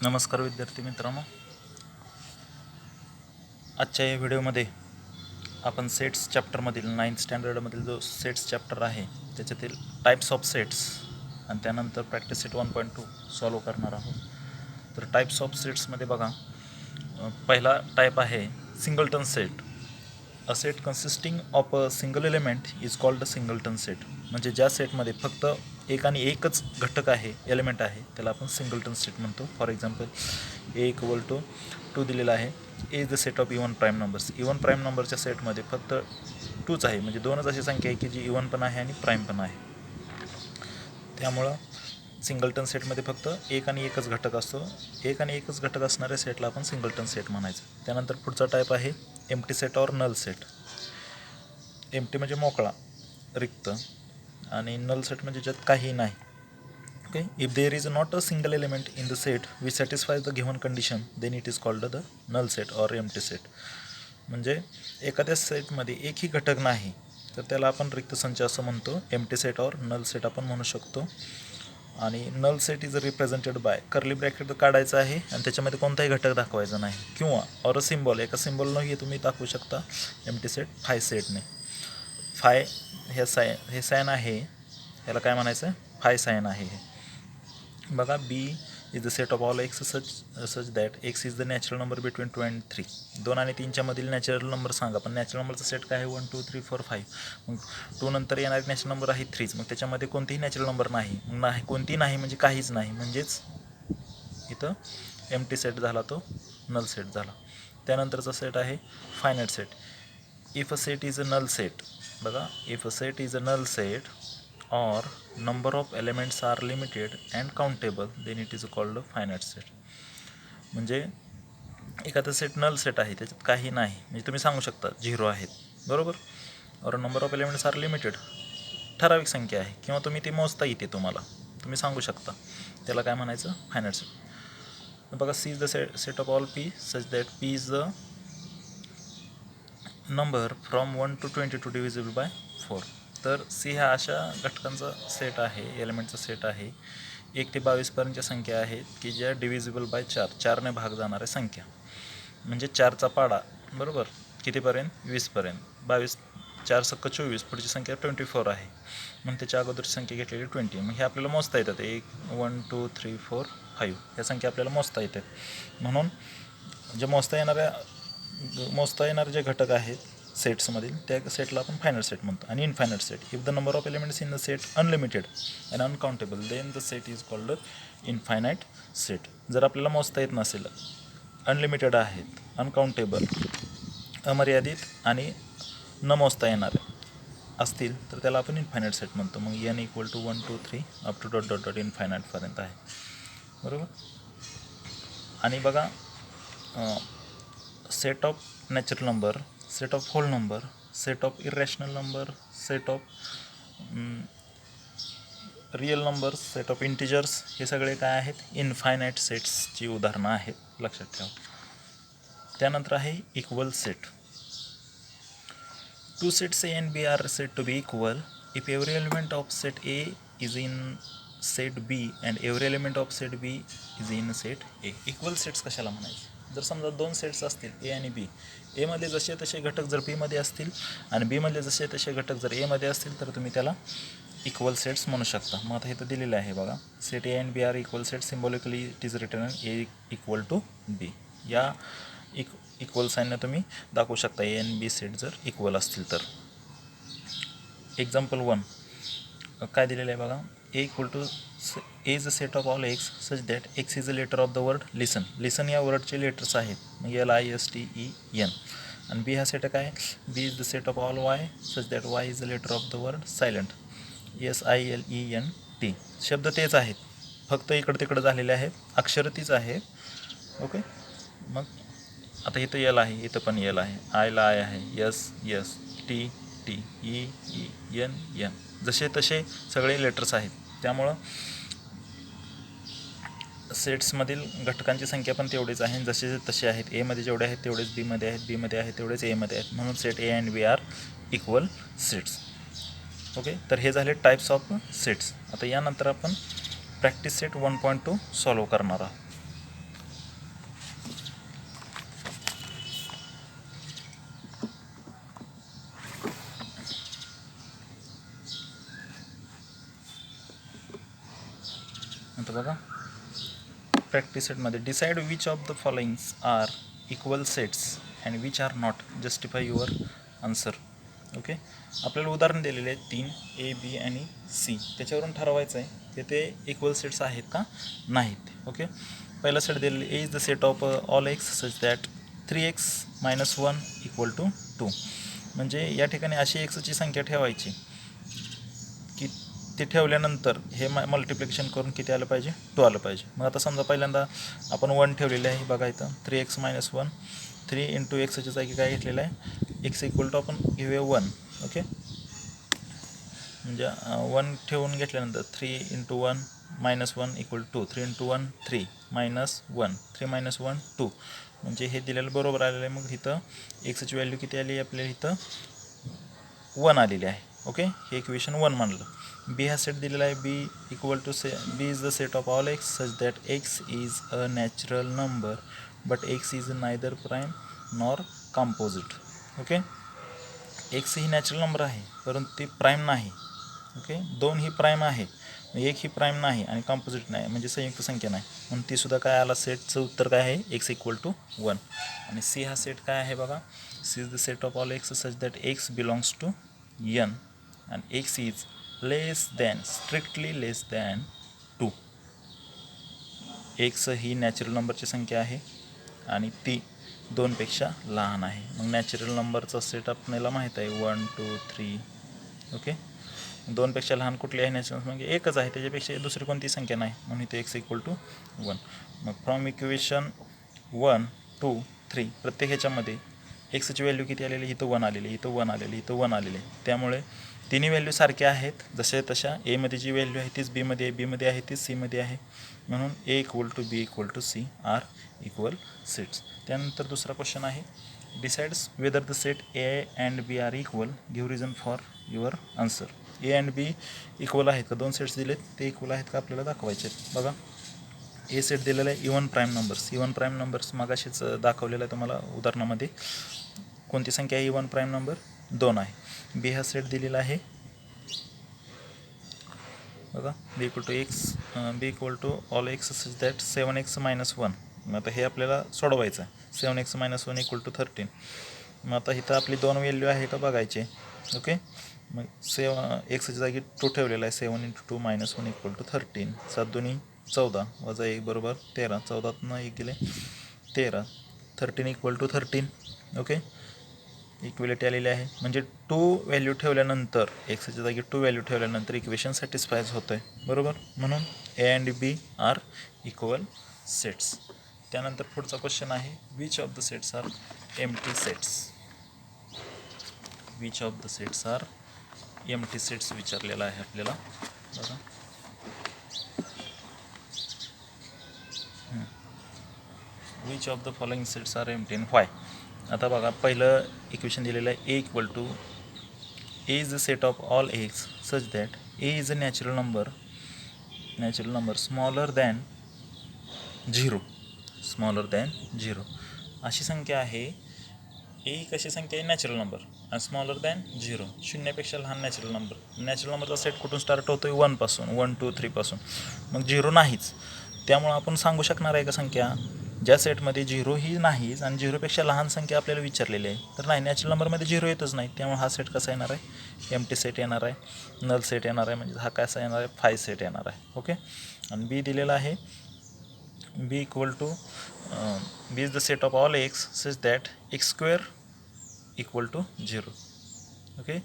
नमस्कार विद्यार्थी मित्रांनो, आजच्या या व्हिडिओमध्ये आपण सेट्स चॅप्टरमधील 9th स्टँडर्डमधील जो सेट्स चॅप्टर आहे त्याच्यातील टाईप्स ऑफ सेट्स आणि त्यानंतर प्रॅक्टिस सेट 1.2 सॉल्व करणार आहोत. तर टाईप्स ऑफ सेट्समध्ये बघा, पहिला टाईप आहे singleton set. A set consisting of a single element is called a singleton set. म्हणजे ज्या सेटमध्ये फक्त एक आणि एकच घटक आहे, एलिमेंट आहे, त्याला आपण सिंगलटन सेट म्हणतो. फॉर एक्झाम्पल, A=2 दिलेला आहे. A is the set of even prime numbers. Even prime नंबरच्या सेटमध्ये फक्त 2च आहे, म्हणजे 2च अशी संख्या आहे की जी इवन पण आहे आणि प्राईम पण आहे. त्यामुळं सिंगलटन सेटमध्ये फक्त एक आणि एकच घटक असतो. एक आणि एकच घटक असणाऱ्या सेटला आपण सिंगलटन सेट म्हणायचं. त्यानंतर पुढचा टाईप आहे empty set or null set. Empty म्हणजे मोकळा, रिक्त, आणि नल सेट म्हणजे ज्यात काही नाही. Okay, if there is not a single element in the set which satisfy the given condition then it is called the null set or empty set. म्हणजे एखाद्या सेटमध्ये एकही घटक नाही तर त्याला आपण रिक्त संच असं म्हणतो. Empty set or null set आपण म्हणू शकतो. आणि null set is represented by curly bracket काढायचं आहे आणि त्याच्यामध्ये कोणताही घटक दाखवायचा नाही, किंवा ऑर अ सिम्बॉल, एका सिम्बॉलनंही तुम्ही दाखवू शकता एम्प्टी सेट फाय सेटने. फाय हे साइन आहे, याला काय म्हणायचं, फाय साइन आहे हे. बघा, B is the set of all x such that x is the natural number between 2 and 3. 2 आणि 3च्या मधील नॅचरल नंबर सांगा. पण नॅचरल नंबरचा सेट काय आहे, 1 2 3 4 5. मग 2 नंतर येणारे नॅचरल नंबर आहे 3च. मग त्याच्यामध्ये कोणतेही नॅचरल नंबर नाही. मग नाही, कोणतीही नाही म्हणजे काहीच नाही, म्हणजेच इथं एम्प्टी सेट झाला, तो नल सेट झाला. त्यानंतरचा सेट आहे finite set. If a set is a null set, बघा, if a set is a null set or number of elements are limited and countable then it is called finite set. म्हणजे एखादा set null set आहे, त्याच्यात काही नाही, म्हणजे तुम्ही सांगू शकता 0 आहेत, बरोबर. और number of elements are limited, ठराविक संख्या आहे, किंवा तुम्ही ती मोजता येते तुम्हाला, तुम्ही सांगू शकता, त्याला काय म्हणायचं, फायनाईट सेट. बघा, C is the set of all P such that P is the number from 1 to 22 divisible by 4. तर सी हा अशा घटकांचा सेट आहे, एलिमेंटचा सेट आहे, 1 ते 22पर्यंतच्या संख्या आहेत की ज्या डिव्हिजिबल बाय 4ने भाग जाणाऱ्या संख्या. म्हणजे 4चा पाडा, बरोबर, कितीपर्यंत, 20पर्यंत. 22, 4 सक्क 24, पुढची संख्या 24 आहे, मग त्याच्या अगोदरची संख्या घेतलेली 20. मग हे आपल्याला मोजता येतात, 1 2 3 4 5 ह्या संख्या आपल्याला मोजता येतात. म्हणून जे मोजता येणारे जे घटक आहेत सेट्समधील, त्या सेटला आपण फायनाईट सेट म्हणतो. आणि infinite set, if the number of elements in the set unlimited and uncountable then the set is called infinite set. जर आपल्याला मोजता येत नसेल, अनलिमिटेड आहेत, अनकाउंटेबल, अमर्यादित आणि न मोजता येणारे असतील तर त्याला आपण इनफायनाईट सेट म्हणतो. मग n = 1 2 3 up to dot dot dot इनफायनाईटपर्यंत आहे, बरोबर. आणि बघा, set of natural number, set of whole number, set of irrational number, set of real numbers, set of integers, हे सगळे काय आहेत, इनफायनाईट सेट्सची उदाहरणं आहेत, लक्षात ठेवा. त्यानंतर आहे equal set. Two sets A and B are set to be equal if every element of set A is in set B and every element of set B is in set A. Equal sets कशाला म्हणायचे, जर समजा 2 sets असतील, ए आणि बी, एमध्ये जसे तसे घटक जर बीमध्ये असतील आणि बीमधले जसे तसे घटक जर एमध्ये असतील तर तुम्ही त्याला इक्वल सेट्स म्हणू शकता. मग आता हे तर दिलेलं आहे, बघा, set A and B are equal set, symbolically it is written A equal to B. या इक्वल साईनने तुम्ही दाखवू शकता ए आणि बी सेट जर इक्वल असतील तर. एक्झाम्पल 1 काय दिलेलं आहे, बघा, A is a set of all x such that x is a letter of the word listen. Listen या वर्डचे लेटर्स आहेत, मग LISTEN. आणि बी हा सेट काय, B is the set of all y such that y is the letter of the word silent, SILENT. शब्द तेच आहेत, फक्त इकडं तिकडं झालेले आहेत, अक्षर तीच आहे, ओके. मग आता इथं एल आहे, इथं पण एल आहे, आयला आय आहे, यस, टी, EN. जसे तसे सगळे लेटर्स आहेत. त्यामुळं सेट्समधील घटकांची संख्या पण तेवढीच आहे, जसे तसे आहेत. एमध्ये जेवढे आहेत तेवढेच बीमध्ये आहेत, बीमध्ये आहेत तेवढेच एमध्ये आहेत, म्हणून set A and B are equal sets, okay. तर हे झाले टाईप्स ऑफ सेट्स. आता यानंतर आपण प्रॅक्टिस सेट 1.2 सॉल्व करणार आहोत. बघा प्रॅक्टिस सेटमध्ये decide which of the followings are equal sets and which are not, justify your answer. Okay, आपल्याला उदाहरण दिलेले आहे 3 A, B आणि C. त्याच्यावरून ठरवायचं आहे की ते इक्वल सेट्स आहेत का नाहीत. ओके, पहिला सेट दिलेले A is the set of all x such that 3x - 1 = 2. म्हणजे या ठिकाणी अशी एक्सची संख्या ठेवायची की ते ठेवल्यानंतर हे मल्टिप्लिकेशन करून किती आलं पाहिजे, 2 आलं पाहिजे. मग आता समजा पहिल्यांदा आपण 1 ठेवलेले आहे. बघा इथं 3x - 1, 3 × एक्सच्या जागी काय घेतलेलं आहे, x = आपण घेऊया 1. ओके, म्हणजे 1 ठेवून घेतल्यानंतर 3 × 1 - 1 = 2. 3 × 1 3 - 1 3 - 1 2. म्हणजे हे दिलेलं बरोबर आलेलं आहे. मग इथं एक्सची व्हॅल्यू किती आली आपल्याला, इथं 1 आलेली आहे. ओके, हे इक्वेशन 1 मानलं. बी हा सेट दिलेला आहे. B is the set of all x such that x is a natural number but x is neither prime nor composite. Okay, x ही नॅचरल नंबर आहे परंतु ती प्राईम नाही. ओके, 2 ही प्राईम आहे, 1 ही प्राईम नाही आणि कॉम्पोजिट नाही, म्हणजे संयुक्त संख्या नाही. म्हणून ती सुद्धा काय आला, सेटचं उत्तर काय आहे, एक्स = 1. आणि सी हा सेट काय आहे बघा, C is the set of all x such that X belongs to n and x is strictly less than 2. x ही नॅचरल नंबरची संख्या आहे आणि ती 2 पेक्षा लहान आहे. मग नॅचरल नंबरचा सेट आपल्याला माहीत आहे 1 2 3. ओके, 2 पेक्षा लहान कुठली आहे नॅचरल, म्हणजे एकच आहे, त्याच्यापेक्षा दुसरी कोणती संख्या नाही, म्हणून इथे x = 1. मग फ्रॉम इक्वेशन 1 2 3 प्रत्येक ह्याच्यामध्ये एक्सची व्हॅल्यू किती आलेली, इथं 1 आलेली, इथं 1 आलेली, इथं 1 आलेली. त्यामुळे तिन्ही व्हॅल्यू सारख्या आहेत, जसे तशा एमध्ये जी व्हॅल्यू आहे तीच बीमध्ये आहे, बीमध्ये आहे तीच सीमध्ये आहे. म्हणून A = B = C are equal sets. त्यानंतर दुसरा क्वेश्चन आहे, decides whether the set A and B are equal, give reason for your answer. A and B equal आहेत का, 2 सेट्स दिलेत ते इक्वल आहेत का आपल्याला दाखवायचे आहेत. बघा ए सेट दिलेला आहे इवन प्राईम नंबर्स मागाशीच दाखवलेलं आहे तुम्हाला उदाहरणामध्ये. कोणती संख्या आहे इवन प्राईम नंबर, 2 आहे. बी हा सेट दिलेला आहे बघा, B = all x such that 7x - 1. मग आता हे आपल्याला सोडवायचं आहे. 7x - 1 = 13. मग आता इथं आपली 2 व्हॅल्यू आहे का बघायचे. ओके, मग एक्सच्या जागी 2 ठेवलेला आहे. 7 × 2 - 1 = 13. 7 2 14 वजा 1 बरोबर 13. 14तनं 1 गेले 13. 13 = 13. ओके, इक्वेलिटी आलेली आहे. म्हणजे 2 व्हॅल्यू ठेवल्यानंतर, एक्सच्या जागी 2 व्हॅल्यू ठेवल्यानंतर इक्वेशन सॅटिस्फाईज होतं आहे, बरोबर. म्हणून A and B are equal sets. त्यानंतर पुढचा क्वेश्चन आहे, which of the sets are empty sets. Which of the sets are empty sets विचारलेला आहे आपल्याला. बघा which of the following sets are empty and why. आता बघा पहिलं इक्वेशन दिलेलं आहे A is the set of all x such that A is a natural number smaller than 0. अशी संख्या आहे. A कशी संख्या आहे, नॅचरल नंबर, आणि स्मॉलर दॅन 0, 0पेक्षा लहान नॅचरल नंबरचा सेट कुठून स्टार्ट होतो आहे, 1 पासून, 1 2 3 पासून. मग 0 नाहीच. त्यामुळं आपण सांगू शकणार आहे का संख्या, ज्या सेटमध्ये 0 ही नाहीच आणि 0पेक्षा लहान संख्या आपल्याला विचारलेली आहे, तर नाही, नॅचरल नंबरमध्ये 0 येतच नाही. त्यामुळे हा सेट कसा येणार आहे, एम्प्टी सेट येणार आहे, नल सेट येणार आहे. म्हणजे हा कसा येणार आहे, 5 सेट येणार आहे. ओके, आणि बी दिलेला आहे B is the set of all x such that x² = 0. Okay,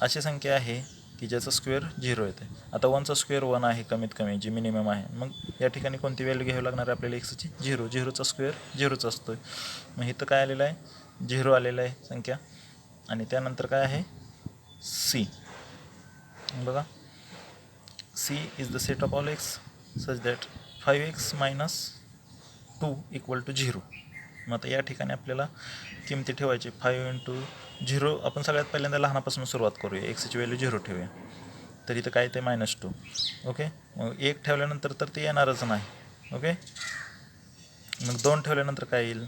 अशी संख्या आहे की ज्याचा स्क्वेअर 0 येते. आता 1चा स्क्वेअर 1 आहे, कमीत कमी जी मिनिमम आहे. मग या ठिकाणी कोणती व्हॅल्यू घ्यावी लागणार आहे आपल्याला, एक्सची 0. 0चा स्क्वेअर 0च असतो आहे. मग इथं काय आलेलं आहे, 0 आलेलं आहे संख्या. आणि त्यानंतर काय आहे, C. बघा, C is the set of all x such that 5x - 2 = 0. मग आता या ठिकाणी आपल्याला किमती ठेवायची. 5 × 0 आपण सगळ्यात पहिल्यांदा लहानापासून सुरुवात करूया. एक्सची व्हॅल्यू 0 ठेवूया, तर इथं काय ते -2. ओके, मग 1 ठेवल्यानंतर तर ते येणारच नाही. ओके, मग 2 ठेवल्यानंतर काय येईल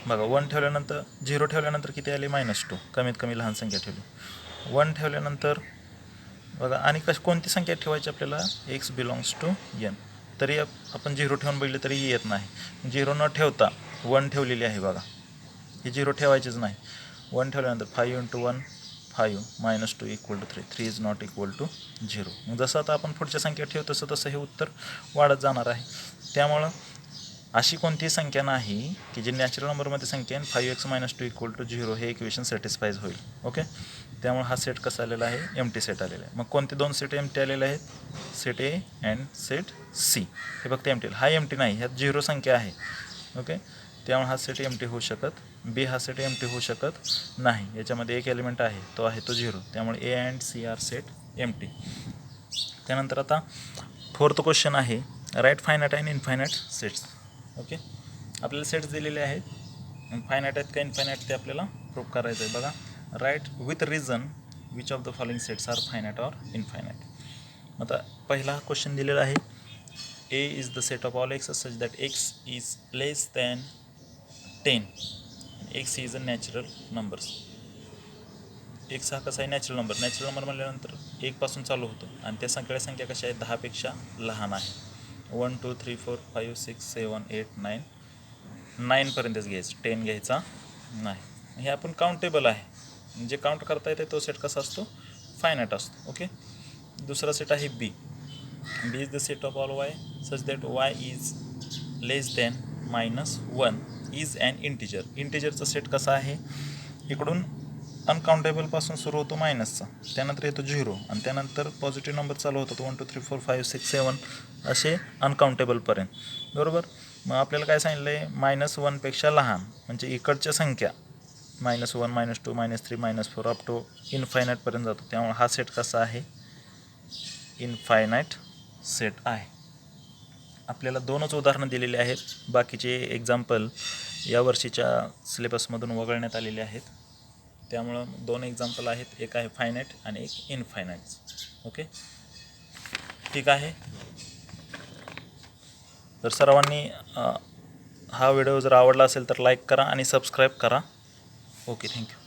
बघा, 1 ठेवल्यानंतर 0 ठेवल्यानंतर किती आले, -2, कमीत कमी लहान संख्या ठेवली. 1 ठेवल्यानंतर बघा, आणि कोणती संख्या ठेवायची आपल्याला, x बिलॉंग्स टू n. तरी आपण 0 ठेवून बघितले तरीही येत नाही. 0 न ठेवता 1 ठेवलेली आहे बघा, ही 0 ठेवायचीच नाही. 1 ठेवल्यानंतर 5 × 1 5 -2 = 3. 3 इज नॉट इक्वल टू 0. मग जसं आता आपण पुढच्या संख्या ठेवू तसं तसं हे उत्तर वाढत जाणार आहे. त्यामुळं अशी कोणतीही संख्या नाही की जी नॅचरल नंबरमध्ये संख्या आहे 5x - 2 = 0 हे इक्वेशन सॅटिस्फाईज होईल. ओके, त्यामुळे हा सेट कसा आलेला आहे, एम्प्टी सेट आलेला आहे. मग कोणते दोन सेट एम्प्टी आलेले आहेत, set A and set C. हे फक्त एम्प्टी, हा एम्प्टी नाही, ह्यात 0 संख्या आहे. ओके, त्यामुळे हा सेट एम्प्टी होऊ शकत, बी हा सेट एम्प्टी होऊ शकत नाही. याच्यामध्ये एक एलिमेंट आहे, तो आहे तो 0. त्यामुळे A and C are set empty. त्यानंतर आता 4th क्वेश्चन आहे, write finite and infinite sets. Okay, आपल्याला सेट्स दिलेले आहेत, फायनाईट आहेत का इनफायनाईट ते आपल्याला प्रूव्ह करायचं आहे. बघा, write with reason which of the following sets are finite or infinite. आता पहिला क्वेश्चन दिलेला आहे, A is the set of all x such that x is less than 10. X is a natural numbers. X हा कसा आहे, natural number. Natural number म्हटल्यानंतर 1 पासून चालू होतो आणि त्या सगळ्या संख्या कशा आहेत, 10 पेक्षा लहान आहे. 1 2 3 4 5 6 7 8 9 9पर्यंतच घ्यायचं, 10 घ्यायचा नाही. हे आपण काउंटेबल आहे, जे काउंट करता येते तो सेट कसा असतो, फायनाईट असतो. ओके, दुसरा सेट आहे B. B is the set of all y such that y is less than -1 is an integer. इंटिजरचा सेट कसा आहे, इकडून अनकाउंटेबलपासून सुरू होतो मायनसचा, त्यानंतर येतो 0 आणि त्यानंतर पॉझिटिव्ह नंबर चालू होतात 1 2 3 4 5 6 7 असे अनकाउंटेबलपर्यंत. बरोबर, मग आपल्याला काय सांगितलं आहे, -1पेक्षा लहान, म्हणजे इकडच्या संख्या -1 -2 -3 -4 अप टू इनफायनाईटपर्यंत जातो. त्यामुळे हा सेट कसा आहे, इनफायनाईट सेट आहे. आपल्याला 2च उदाहरणं दिलेली आहेत, बाकीचे एक्झाम्पल या वर्षीच्या सिलेबसमधून वगळण्यात आलेले आहेत. त्यामुळं 2 एक्झाम्पल आहेत, एक आहे फायनाईट आणि एक इनफायनाईट. ओके, ठीक आहे. तर सर्वांनी हा व्हिडिओ जर आवडला असेल तर लाईक करा आणि सबस्क्राईब करा. Okay, thank you.